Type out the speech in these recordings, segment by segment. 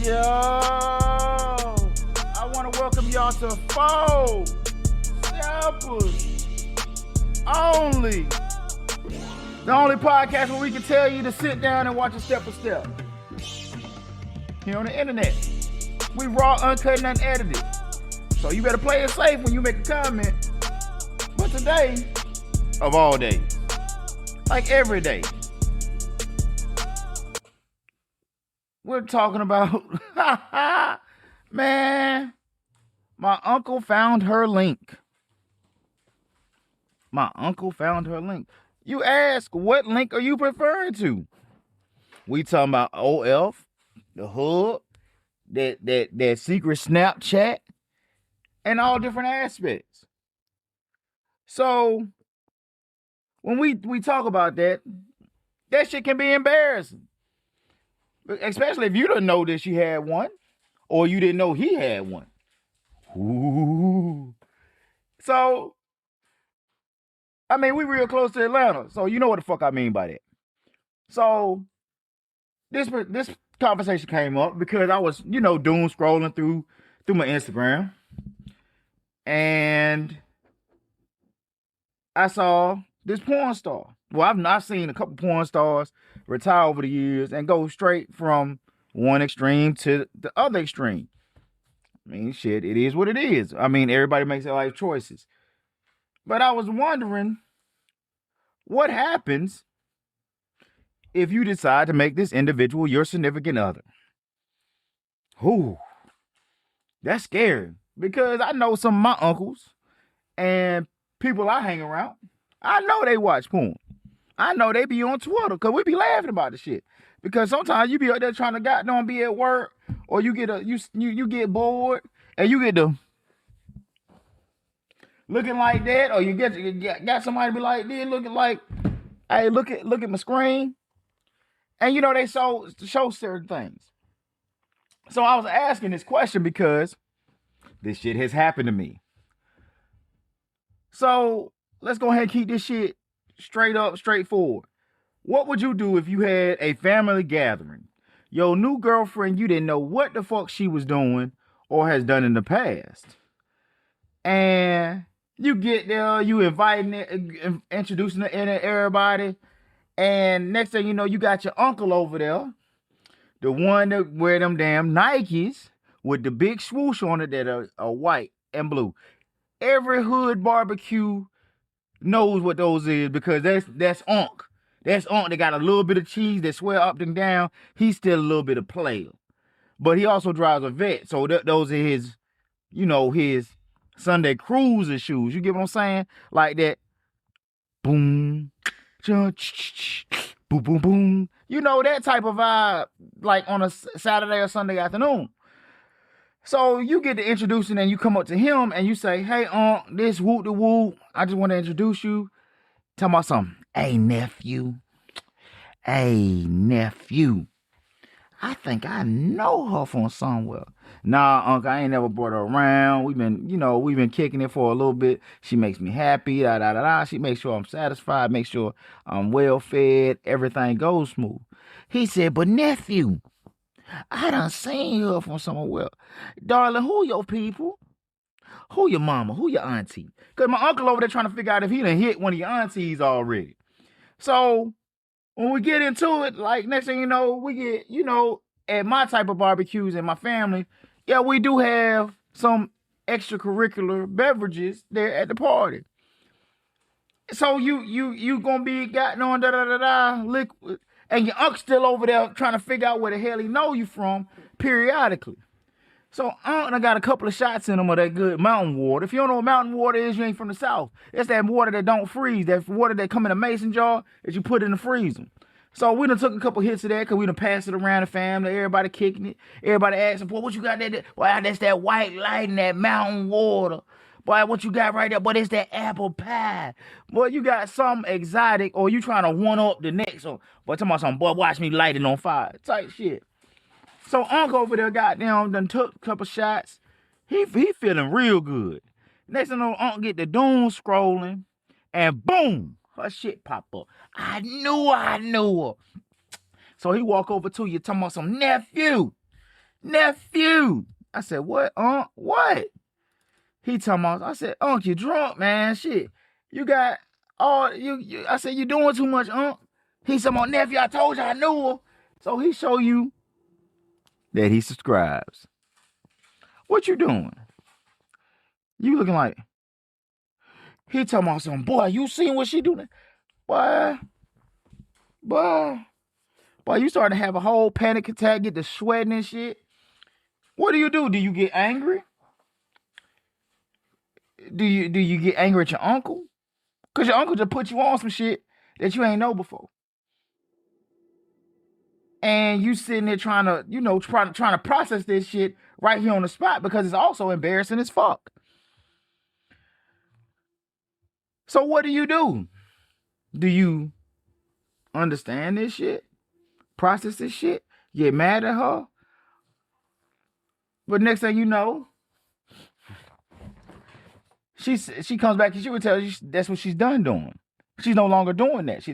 Yo, I want to welcome y'all to Four Steppers Only. The only podcast where we can tell you to sit down and watch a step for step. Here on the internet. We raw, uncut, and unedited. So you better play it safe when you make a comment. But today, of all days, like every day, we're talking about, man, my uncle found her link. My uncle found her link. You ask, what link are you referring to? We talking about OF, the hub, that secret Snapchat, and all different aspects. So, when we talk about that shit can be embarrassing. Especially if you didn't know that she had one, or you didn't know he had one. Ooh. So, I mean, we real close to Atlanta, so you know what the fuck I mean by that. So, this conversation came up because I was, doom scrolling through my Instagram, and I saw this porn star. Well, I've seen a couple porn stars retire over the years and go straight from one extreme to the other extreme. I mean, shit, it is what it is. I mean, everybody makes their life choices. But I was wondering, what happens if you decide to make this individual your significant other? Ooh, that's scary. Because I know some of my uncles and people I hang around, I know they watch porn. I know they be on Twitter because we be laughing about the shit. Because sometimes you be out there trying to goddamn be at work, or you get you get bored and you get to looking like that, or you got somebody be like this, looking like, hey, look at my screen, and they show certain things. So I was asking this question because this shit has happened to me. So let's go ahead and keep this shit straight up, straightforward. What would you do if you had a family gathering? Your new girlfriend, you didn't know what the fuck she was doing or has done in the past. And you get there, you inviting it, introducing it to everybody. And next thing you know, you got your uncle over there. The one that wear them damn Nikes with the big swoosh on it that are white and blue. Every hood barbecue knows what those is because that's Unc. That's Unc that got a little bit of cheese that swear up and down. He's still a little bit of player. But he also drives a vet. So those are his, his Sunday cruiser shoes. You get what I'm saying? Like that. Boom. Boom, boom, boom. That type of vibe like on a Saturday or Sunday afternoon. So you get to introducing and you come up to him and you say, hey, this whoop the whoop. I just want to introduce you. Tell me something. Hey, nephew. I think I know her from somewhere. Nah, Uncle, I ain't never brought her around. We've been kicking it for a little bit. She makes me happy. She makes sure I'm satisfied. Make sure I'm well fed. Everything goes smooth. He said, but nephew, I done seen her from somewhere. Darling, who your people? Who your mama? Who your auntie? Because my uncle over there trying to figure out if he done hit one of your aunties already. So, when we get into it, like next thing you know, we get, at my type of barbecues and my family, yeah, we do have some extracurricular beverages there at the party. So you gonna be gotten on liquid, and your uncle's still over there trying to figure out where the hell he know you from periodically. So I got a couple of shots in them of that good mountain water. If you don't know what mountain water is, you ain't from the South. It's that water that don't freeze. That water that come in a mason jar that you put in the freezer. So we done took a couple hits of that because we done passed it around the family. Everybody kicking it. Everybody asking, boy, what you got there? Boy, that's that white light and that mountain water. Boy, what you got right there? Boy, it's that apple pie. Boy, you got something exotic or you trying to one up the next one. Boy, talking about something, boy, watch me light it on fire. Type shit. So Uncle over there goddamn done took a couple shots. He feeling real good. Next thing you know, Uncle get the doom scrolling and boom, her shit pop up. I knew her. So he walk over to you talking about some nephew. Nephew. I said, what, what? He talking about, I said, Unc, you drunk, man. Shit. You got all, I said, you doing too much, Unc. He said, my nephew, I told you I knew her. So he show you that he subscribes. What you doing? You looking like, he talking about something, boy, you seen what she doing? Boy, boy, you starting to have a whole panic attack, get the sweating and shit. What do? Do you get angry? Do you get angry at your uncle? Because your uncle just put you on some shit that you ain't know before. And you sitting there trying to, trying to process this shit right here on the spot because it's also embarrassing as fuck. So what do? Do you understand this shit? Process this shit? Get mad at her? But next thing you know, she comes back and she would tell you that's what she's done doing. She's no longer doing that.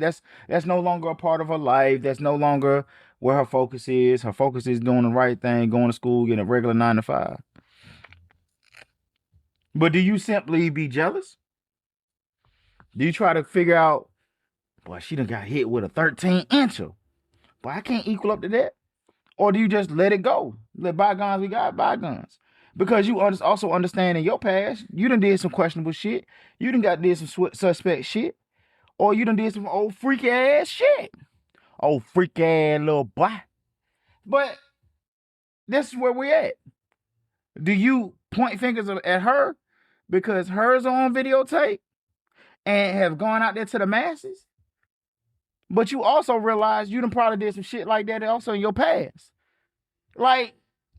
That's no longer a part of her life. That's no longer where her focus is. Her focus is doing the right thing, going to school, getting a regular 9 to 5. But do you simply be jealous? Do you try to figure out, boy, she done got hit with a 13-incher. Boy, I can't equal up to that. Or do you just let it go? Let bygones be bygones. Because you also understand in your past, you done did some questionable shit. You done did some suspect shit. Or you done did some old freak ass shit. Old freak ass little boy. But this is where we at. Do you point fingers at her because hers are on videotape and have gone out there to the masses? But you also realize you done probably did some shit like that also in your past. Like,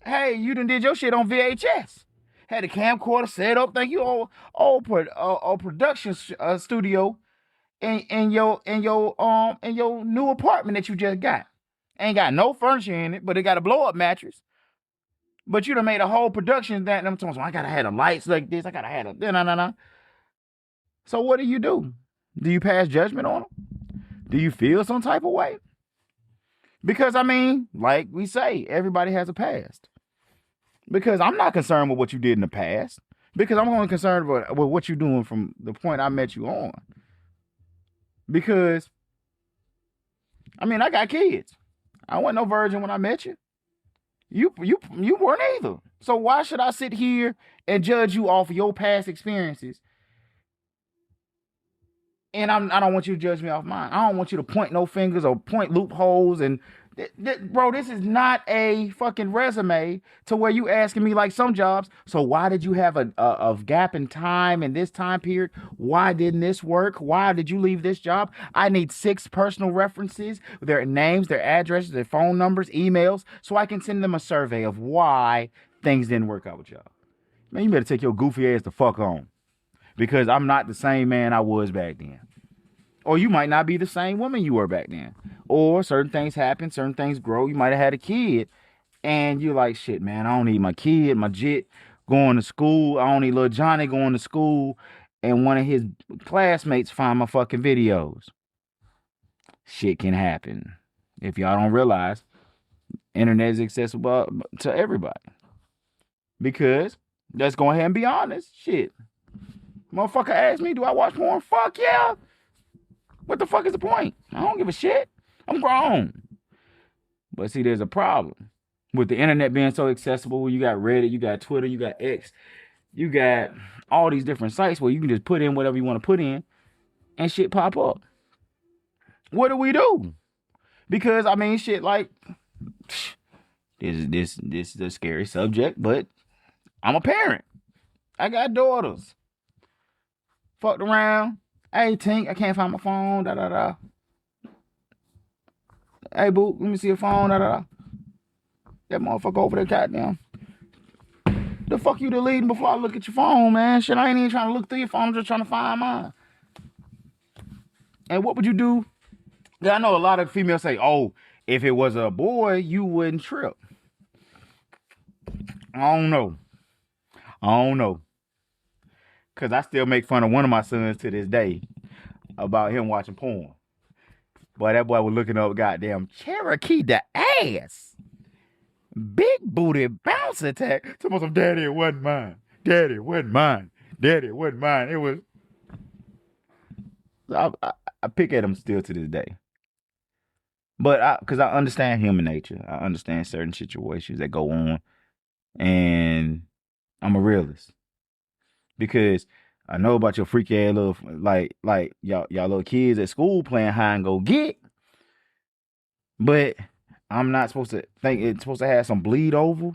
hey, you done did your shit on VHS. Had a camcorder set up. Thank you, old production studio in your new apartment that you just got. Ain't got no furniture in it, but it got a blow up mattress. But you done made a whole production that I'm talking. I gotta have the lights like this. I gotta have the no. So what do? Do you pass judgment on them? Do you feel some type of way? Because I mean, like we say, everybody has a past. Because I'm not concerned with what you did in the past. Because I'm only concerned with what you're doing from the point I met you on. Because, I mean, I got kids. I wasn't no virgin when I met you. You weren't either. So why should I sit here and judge you off of your past experiences? And I don't want you to judge me off mine. I don't want you to point no fingers or point loopholes. And bro, this is not a fucking resume to where you asking me like some jobs. So why did you have a gap in time in this time period? Why didn't this work? Why did you leave this job? I need 6 personal references, their names, their addresses, their phone numbers, emails, so I can send them a survey of why things didn't work out with y'all. Man, you better take your goofy ass the fuck on. Because I'm not the same man I was back then. Or you might not be the same woman you were back then. Or certain things happen, certain things grow. You might have had a kid. And you're like, shit, man, I don't need my kid, my jit going to school. I don't need little Johnny going to school. And one of his classmates find my fucking videos. Shit can happen. If y'all don't realize, internet is accessible to everybody. Because, let's go ahead and be honest. Shit. Motherfucker asked me, do I watch porn? Fuck yeah. What the fuck is the point? I don't give a shit. I'm grown. But see, there's a problem. With the internet being so accessible, you got Reddit, you got Twitter, you got X, you got all these different sites where you can just put in whatever you want to put in and shit pop up. What do we do? Because, I mean, shit, like, this is a scary subject, but I'm a parent. I got daughters. Fucked around. Hey, Tink, I can't find my phone. Da da da. Hey, boo, let me see your phone. Da da da. That motherfucker over there, goddamn. The fuck you deleting before I look at your phone, man? Shit, I ain't even trying to look through your phone. I'm just trying to find mine. And what would you do? Yeah, I know a lot of females say, oh, if it was a boy, you wouldn't trip. I don't know. Because I still make fun of one of my sons to this day about him watching porn. Boy, that boy was looking up goddamn Cherokee the ass. Big booty bounce attack. Talking about some daddy, it wasn't mine. Daddy, it wasn't mine. Daddy, it wasn't mine. It was. I pick at him still to this day. But because I understand human nature, I understand certain situations that go on, and I'm a realist because I know about your freaky ass little like y'all little kids at school playing hide and go get, but I'm not supposed to think it's supposed to have some bleed over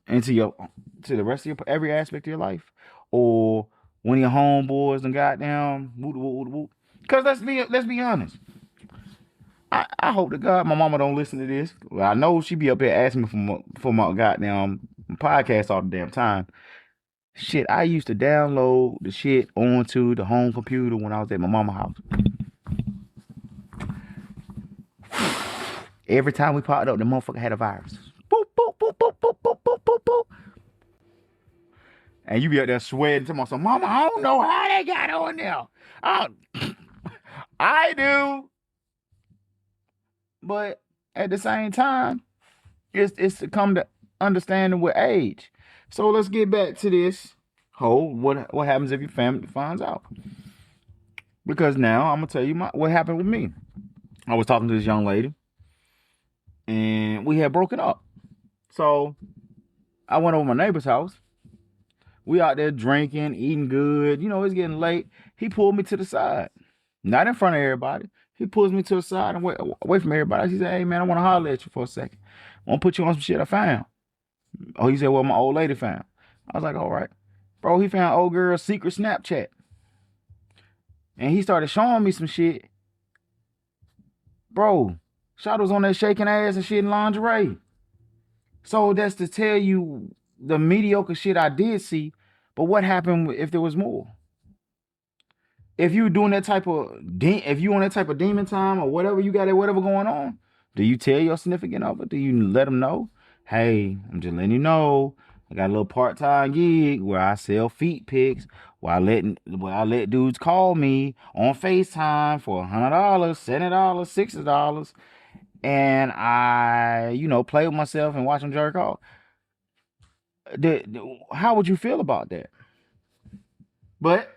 into your to the rest of your every aspect of your life, or when your homeboys and goddamn whoop whoop whoop whoop. Because let's be honest. I hope to God my mama don't listen to this. Well, I know she be up here asking me for my goddamn podcast all the damn time. Shit, I used to download the shit onto the home computer when I was at my mama's house. Every time we popped up, the motherfucker had a virus. Boop, boop, boop, boop, boop, boop, boop, boop, boop. And you be out there sweating to myself, Mama, I don't know how they got on there. I do. But at the same time, it's to come to understanding with age. So let's get back to this whole what happens if your family finds out. Because now I'm gonna tell you what happened with me. I was talking to this young lady, and we had broken up. So I went over to my neighbor's house. We out there drinking, eating good. You know, it's getting late. He pulled me to the side. Not in front of everybody. He pulls me to the side and away from everybody. He said, hey, man, I want to holler at you for a second. I want to put you on some shit I found. Oh, he said, well, my old lady found. I was like, all right. Bro, he found old girl's secret Snapchat. And he started showing me some shit. Bro, Shot was on there shaking ass and shit in lingerie. So that's to tell you the mediocre shit I did see. But what happened if there was more? If you doing that type of if you on that type of demon time or whatever you got, whatever going on, do you tell your significant other? Do you let them know? Hey, I'm just letting you know, I got a little part-time gig where I sell feet pics, where I let dudes call me on FaceTime for $100, $70, $60, and I, play with myself and watch them jerk off. How would you feel about that? But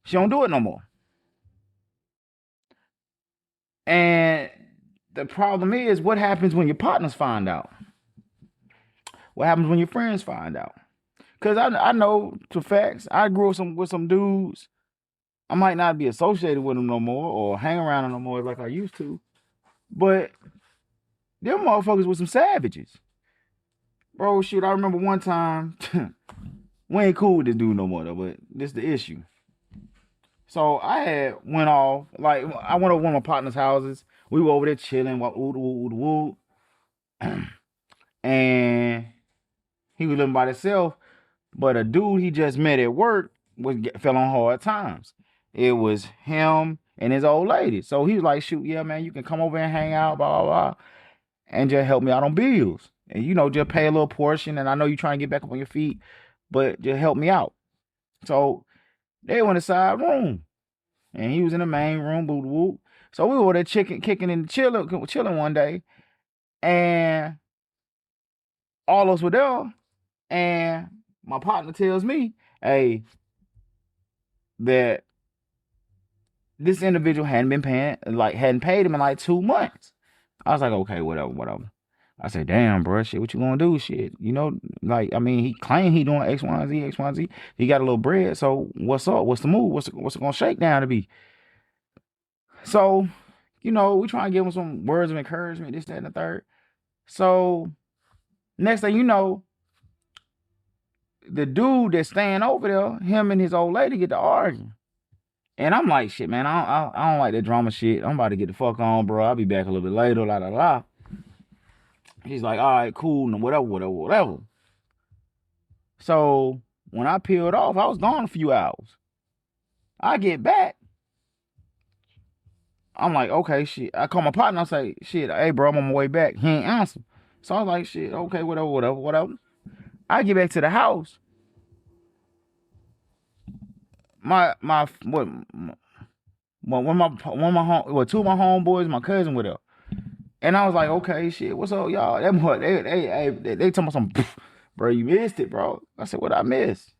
she don't do it no more. And the problem is, what happens when your partners find out? What happens when your friends find out? Because I know to facts, I grew up with some dudes. I might not be associated with them no more or hang around them no more like I used to. But them motherfuckers were some savages. Bro, shit, I remember one time, we ain't cool with this dude no more though, but this the issue. So I went off, like, I went over one of my partner's houses. We were over there chilling, and he was living by himself. But a dude he just met at work fell on hard times. It was him and his old lady. So he was like, shoot, yeah, man, you can come over and hang out, blah, blah, blah, and just help me out on bills. And, just pay a little portion. And I know you're trying to get back up on your feet, but just help me out. So they went inside room. And he was in the main room, boo whoop. So we were there kicking and chilling one day. And all of us were there. And my partner tells me, hey, that this individual hadn't paid him in like 2 months. I was like, okay, whatever. I said, damn, bro, shit, what you gonna do? Shit, he claimed he doing X, Y, and Z. He got a little bread, so what's up? What's the move? What's it gonna shake down to be? So, we trying to give him some words of encouragement, this, that, and the third. So, next thing you know, the dude that's staying over there, him and his old lady get to arguing. And I'm like, shit, man, I don't like that drama shit. I'm about to get the fuck on, bro. I'll be back a little bit later, la, la, la. He's like, all right, cool, and whatever. So, when I peeled off, I was gone a few hours. I get back. I'm like, okay, shit. I call my partner. I say, shit, hey, bro, I'm on my way back. He ain't answer. So I was like, shit, okay, whatever. I get back to the house. Two of my homeboys, my cousin with her. And I was like, okay, shit, what's up, y'all? Them what they talking about some, bro, you missed it, bro. I said, what I missed?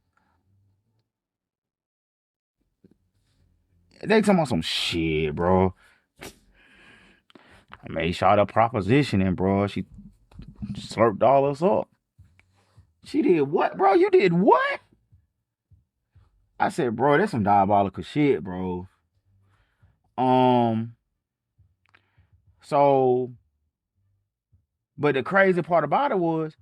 They talking about some shit, bro. I made sure the propositioning, bro. She slurped all us up. She did what, bro? You did what? I said, bro, that's some diabolical shit, bro. Um, so, but the crazy part about it was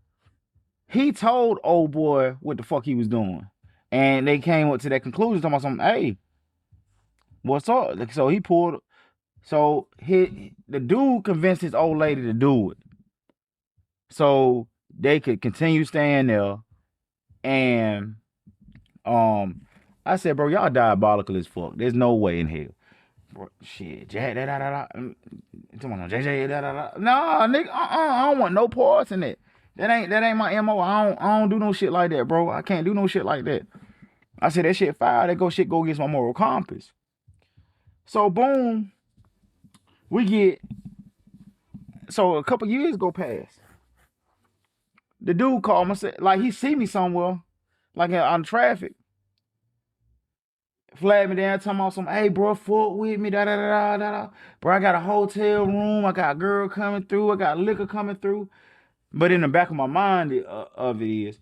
he told old boy what the fuck he was doing. And they came up to that conclusion talking about something, hey, what's up? So he pulled, the dude convinced his old lady to do it. So they could continue staying there. And I said, bro, y'all diabolical as fuck. There's no way in hell. Bro, shit, Jack, come on, JJ, nah, nigga, I don't want no parts in it. That ain't my MO. I don't do no shit like that, bro. I can't do no shit like that. I said that shit foul. That go against my moral compass. So boom, so a couple years go past. The dude called me, said, like he see me somewhere, like on traffic. Flag me down, talking about some, hey, bro, fuck with me, da da da da da. Bro, I got a hotel room, I got a girl coming through, I got liquor coming through. But in the back of my mind of it is,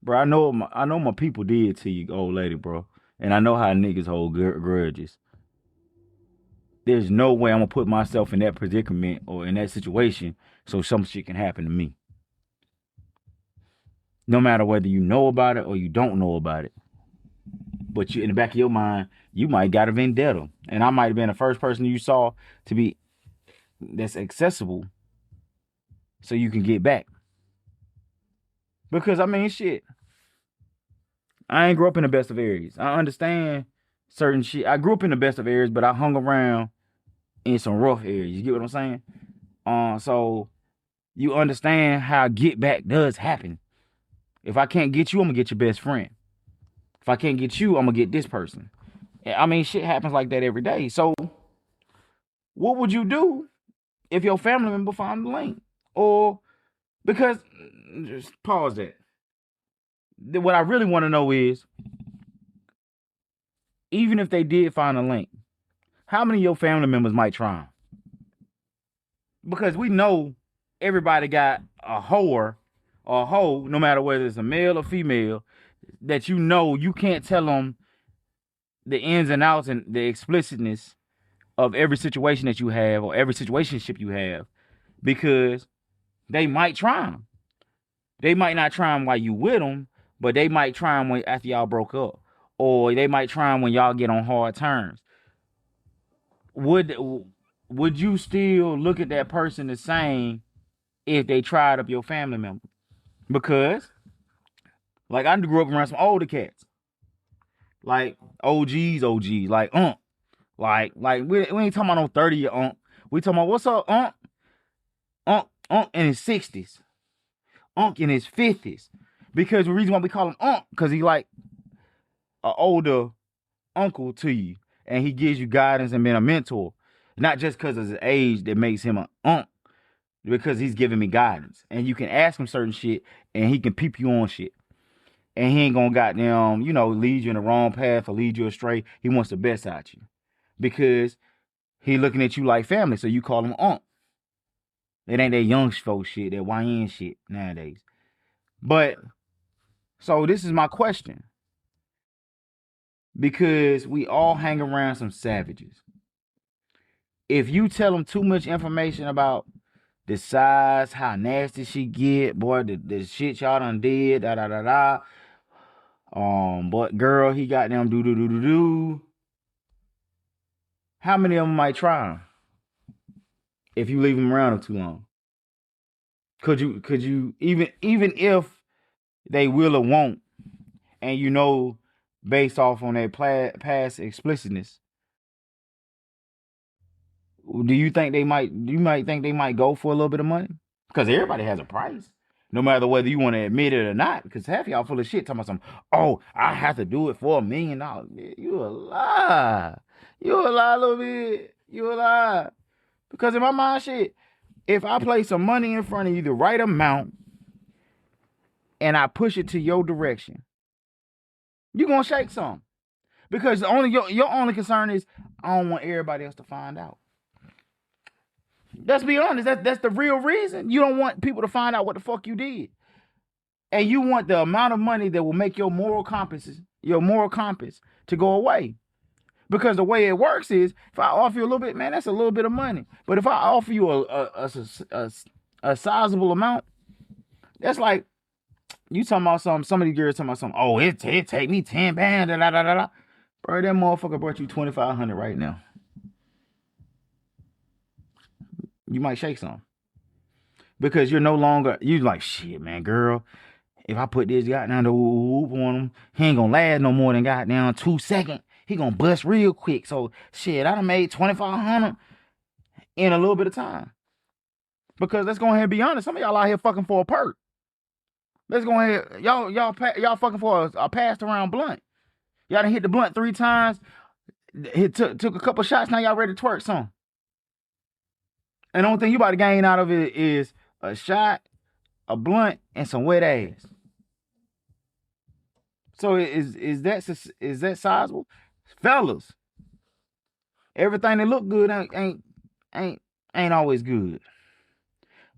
bro, I know my people did to you, old lady, bro, and I know how niggas hold grudges. There's no way I'm gonna put myself in that predicament or in that situation so some shit can happen to me. No matter whether you know about it or you don't know about it. But you, in the back of your mind, you might got a vendetta. And I might have been the first person you saw to be that's accessible so you can get back. Because I mean shit. I ain't grew up in the best of areas. I understand certain shit. I grew up in the best of areas, but I hung around in some rough areas. You get what I'm saying? So you understand how get back does happen. If I can't get you, I'm gonna get your best friend. If I can't get you, I'm gonna get this person. I mean, shit happens like that every day. So, what would you do if your family member found the link? Or because just pause that. What I really want to know is, even if they did find a link, how many of your family members might try them? Because we know everybody got a whore or a hoe, no matter whether it's a male or female, that you know you can't tell them the ins and outs and the explicitness of every situation that you have or every situationship you have, because they might try them. They might not try them while you with them, but they might try them after y'all broke up, or they might try them when y'all get on hard terms. Would you still look at that person the same if they tried up your family member? Because, like, I grew up around some older cats, like OGs, like like we ain't talking about no 30-year We talking about what's up, in his 60s, in his 50s. Because the reason why we call him because he like an older uncle to you, and he gives you guidance and being a mentor, not just because of his age that makes him an because he's giving me guidance, and you can ask him certain shit, and he can peep you on shit, and he ain't gonna goddamn lead you in the wrong path or lead you astray. He wants the best out you because he looking at you like family, so you call him Unc. It ain't that young folks shit, that YN shit nowadays. But so this is my question, because we all hang around some savages. If you tell them too much information about the size, how nasty she get, boy, the shit y'all done did, da da da da. But girl, he got them do. How many of them might try him if you leave them around too long? Could you even if they will or won't, and based off on their past explicitness, you might think they might go for a little bit of money? Because everybody has a price, no matter whether you want to admit it or not. Because half y'all full of shit talking about something. Oh, I have to do it for $1 million. You a lie. You a lie a little bit. You a lie. Because in my mind, shit, If I place some money in front of you, the right amount, and I push it to your direction, you're gonna shake some. Because your only concern is I don't want everybody else to find out. Let's be honest, that's the real reason. You don't want people to find out what the fuck you did. And you want the amount of money that will make your moral compass to go away. Because the way it works is, if I offer you a little bit, man, that's a little bit of money. But if I offer you a sizable amount, that's like you talking about something. Some of these girls talking about something. Oh, it take me 10 bands. Da, da, da, da. Bro, that motherfucker brought you 2,500 right now. You might shake some. Because you're no longer, you like, shit, man, girl. If I put this goddamn the whoop on him, he ain't gonna last no more than goddamn 2 seconds. He gonna bust real quick. So shit, I done made 2,500 in a little bit of time. Because let's go ahead and be honest, some of y'all out here fucking for a perk. Let's go ahead, y'all fucking for a passed around blunt. Y'all done hit the blunt 3 times. Took a couple shots. Now y'all ready to twerk some. And the only thing you about to gain out of it is a shot, a blunt, and some wet ass. So is that sizable? Fellas, everything that look good ain't always good.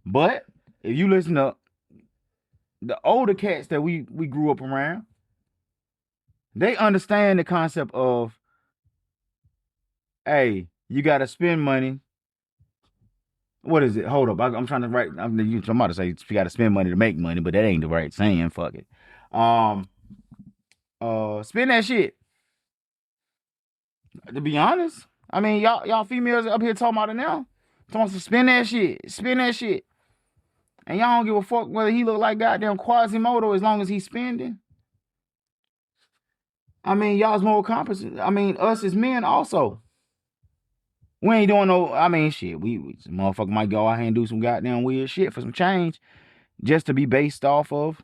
But if you listen to the older cats that we grew up around, they understand the concept of, hey, you gotta spend money. What is it? Hold up, I'm trying to write. I'm about to say you gotta spend money to make money, but that ain't the right saying. Fuck it. Spend that shit. To be honest, I mean, y'all females up here talking about it now. Talking about spend that shit. And y'all don't give a fuck whether he look like goddamn Quasimodo as long as he's spending. I mean, y'all's more competent. I mean, us as men also. We ain't doing no, I mean, shit. We motherfucker might go out here and do some goddamn weird shit for some change just to be based off of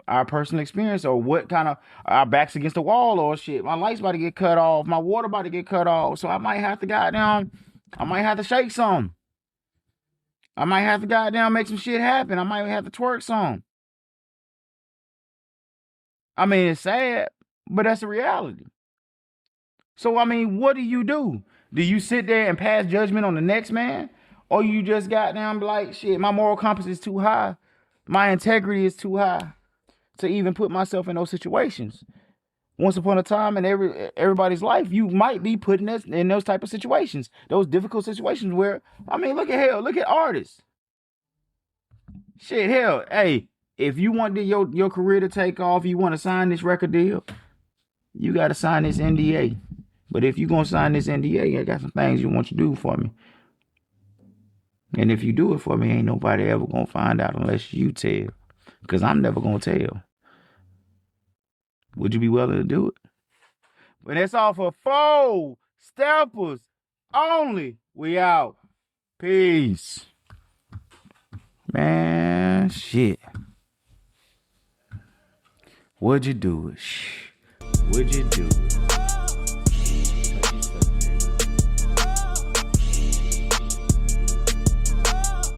our personal experience or what kind of, our backs against the wall or shit. My light's about to get cut off. My water about to get cut off. So I might have to shake some. I might have to goddamn make some shit happen. I might have to twerk some. I mean, it's sad, but that's the reality. So, I mean, what do? Do you sit there and pass judgment on the next man? Or you just goddamn like, shit, my moral compass is too high. My integrity is too high to even put myself in those situations. Once upon a time in everybody's life, you might be putting us in those type of situations. Those difficult situations where, I mean, look at artists. Shit, hell, hey, if you want your career to take off, you want to sign this record deal, you got to sign this NDA. But if you going to sign this NDA, I got some things you want you to do for me. And if you do it for me, ain't nobody ever going to find out unless you tell. Because I'm never going to tell. Would you be willing to do it? But that's all for 4 steppers only. We out. Peace. Man, shit. Would you do it? Would you do it?